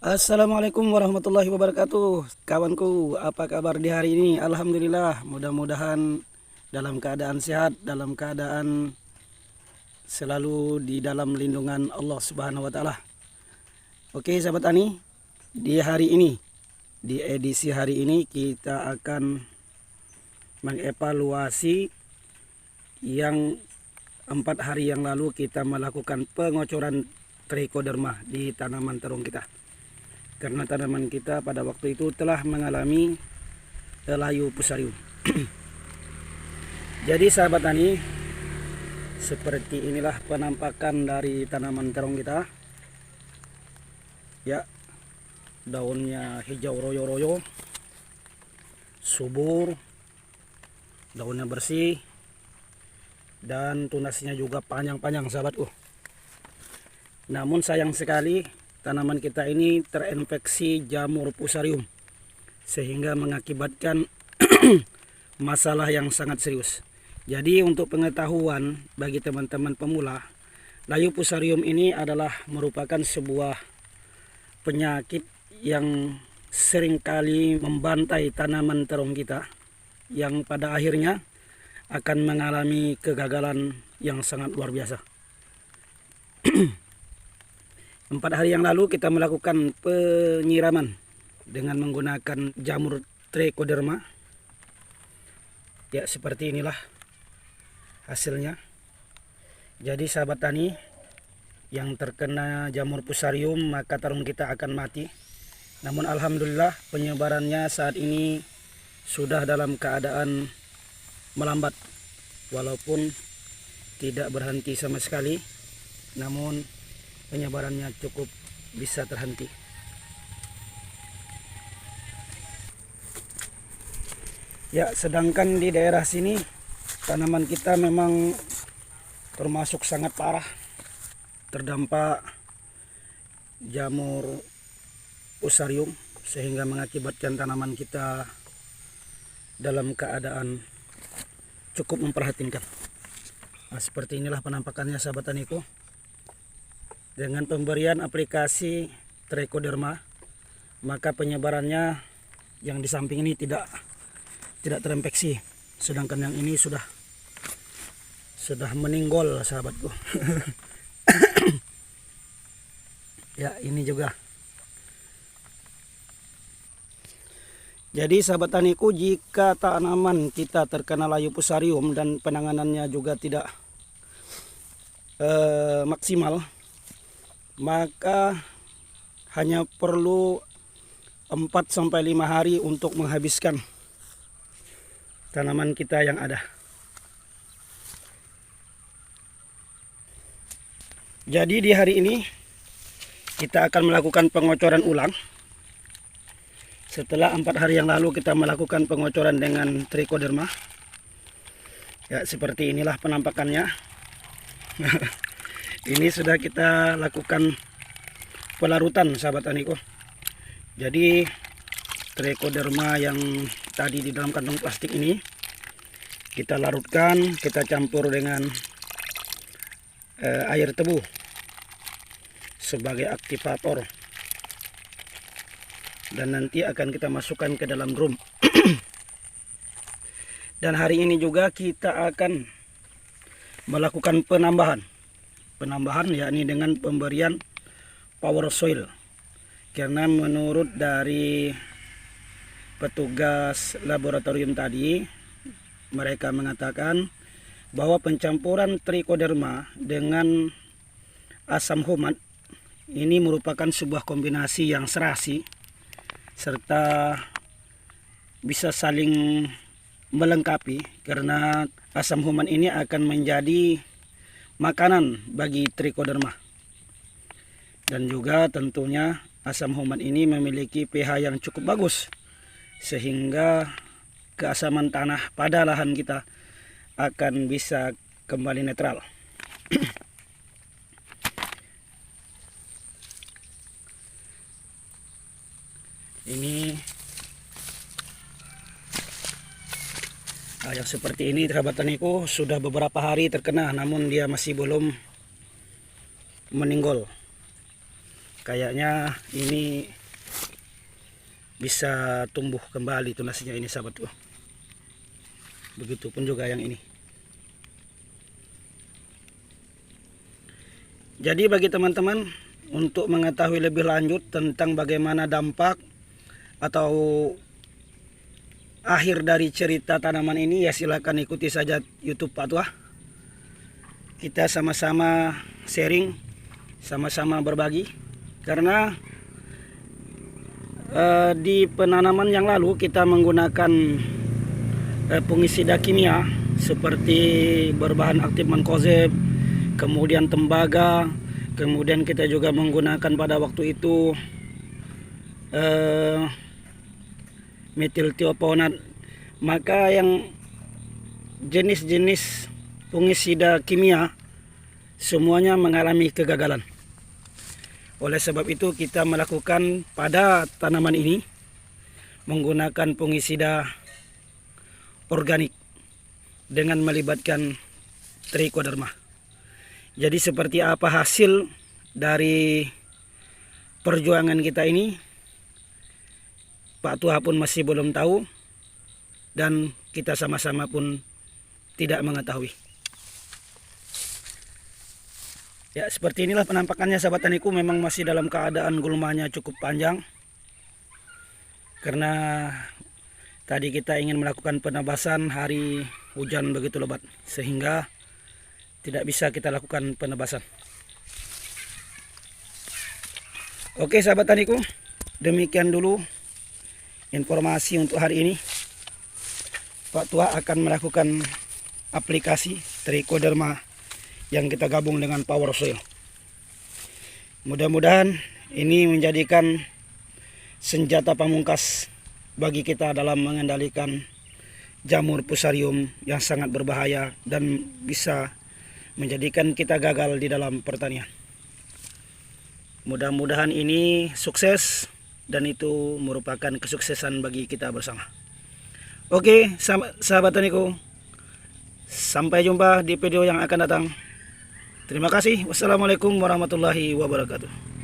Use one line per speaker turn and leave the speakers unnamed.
Assalamualaikum warahmatullahi wabarakatuh. Kawanku, apa kabar di hari ini? Alhamdulillah, mudah-mudahan dalam keadaan sehat, dalam keadaan selalu di dalam lindungan Allah Subhanahu wa taala. Oke, sahabat tani, di hari ini, di edisi hari ini kita akan mengevaluasi yang 4 hari yang lalu kita melakukan pengocoran trichoderma di tanaman terung kita. Karena tanaman kita pada waktu itu telah mengalami layu fusarium. Jadi sahabat tani, seperti inilah penampakan dari tanaman terong kita. Ya, daunnya hijau royo-royo, subur, daunnya bersih, dan tunasnya juga panjang-panjang sahabatku. Namun sayang sekali tanaman kita ini terinfeksi jamur fusarium sehingga mengakibatkan masalah yang sangat serius. Jadi untuk pengetahuan bagi teman-teman pemula, layu fusarium ini adalah merupakan sebuah penyakit yang seringkali membantai tanaman terung kita, yang pada akhirnya akan mengalami kegagalan yang sangat luar biasa. 4 hari yang lalu kita melakukan penyiraman dengan menggunakan jamur trichoderma. Ya, seperti inilah hasilnya. Jadi sahabat tani, yang terkena jamur fusarium maka terung kita akan mati. Namun alhamdulillah penyebarannya saat ini sudah dalam keadaan melambat, walaupun tidak berhenti sama sekali, namun penyebarannya cukup bisa terhenti. Ya, sedangkan di daerah sini tanaman kita memang termasuk sangat parah terdampak jamur fusarium, sehingga mengakibatkan tanaman kita dalam keadaan cukup memprihatinkan. Nah, seperti inilah penampakannya sahabat taniku. Dengan pemberian aplikasi trichoderma, maka penyebarannya yang di samping ini tidak terinfeksi, sedangkan yang ini sudah meninggal sahabatku. Ya, ini juga. Jadi sahabat taniku, jika tanaman kita terkena layu fusarium dan penanganannya juga tidak maksimal, maka hanya perlu 4-5 hari untuk menghabiskan tanaman kita yang ada. Jadi di hari ini kita akan melakukan pengocoran ulang. Setelah 4 hari yang lalu kita melakukan pengocoran dengan trichoderma. Ya, seperti inilah penampakannya. Ini sudah kita lakukan pelarutan sahabat taniku. Jadi trichoderma yang tadi di dalam kantong plastik ini kita larutkan, kita campur dengan air tebu sebagai aktivator, dan nanti akan kita masukkan ke dalam drum. Dan hari ini juga kita akan melakukan penambahan, yakni dengan pemberian power soil. Karena menurut dari petugas laboratorium tadi, mereka mengatakan bahwa pencampuran trichoderma dengan asam humat ini merupakan sebuah kombinasi yang serasi serta bisa saling melengkapi, karena asam humat ini akan menjadi makanan bagi trichoderma. Dan juga tentunya asam humat ini memiliki pH yang cukup bagus, sehingga keasaman tanah pada lahan kita akan bisa kembali netral. Ini yang seperti ini sahabat taniku, sudah beberapa hari terkena, namun dia masih belum meninggal. Kayaknya ini bisa tumbuh kembali tunasinya ini sahabatku. Begitupun juga yang ini. Jadi bagi teman-teman, untuk mengetahui lebih lanjut tentang bagaimana dampak atau akhir dari cerita tanaman ini, ya silakan ikuti saja YouTube Pak Tua. Kita sama-sama sharing, sama-sama berbagi. Karena di penanaman yang lalu kita menggunakan fungisida kimia seperti berbahan aktif mankozeb, kemudian tembaga, kemudian kita juga menggunakan pada waktu itu metiltioponat. Maka yang jenis-jenis fungisida kimia semuanya mengalami kegagalan. Oleh sebab itu kita melakukan pada tanaman ini menggunakan fungisida organik dengan melibatkan trichoderma. Jadi seperti apa hasil dari perjuangan kita ini, Pak Tua pun masih belum tahu, dan kita sama-sama pun tidak mengetahui. Ya, seperti inilah penampakannya sahabat taniku. Memang masih dalam keadaan gulmanya cukup panjang, karena tadi kita ingin melakukan penebasan, hari hujan begitu lebat sehingga tidak bisa kita lakukan penebasan. Oke sahabat taniku, demikian dulu informasi untuk hari ini. Pak Tua akan melakukan aplikasi trichoderma yang kita gabung dengan power soil. Mudah-mudahan ini menjadikan senjata pamungkas bagi kita dalam mengendalikan jamur fusarium yang sangat berbahaya dan bisa menjadikan kita gagal di dalam pertanian. Mudah-mudahan ini sukses dan itu merupakan kesuksesan bagi kita bersama. Oke, sahabat taniku, sampai jumpa di video yang akan datang. Terima kasih. Wassalamualaikum warahmatullahi wabarakatuh.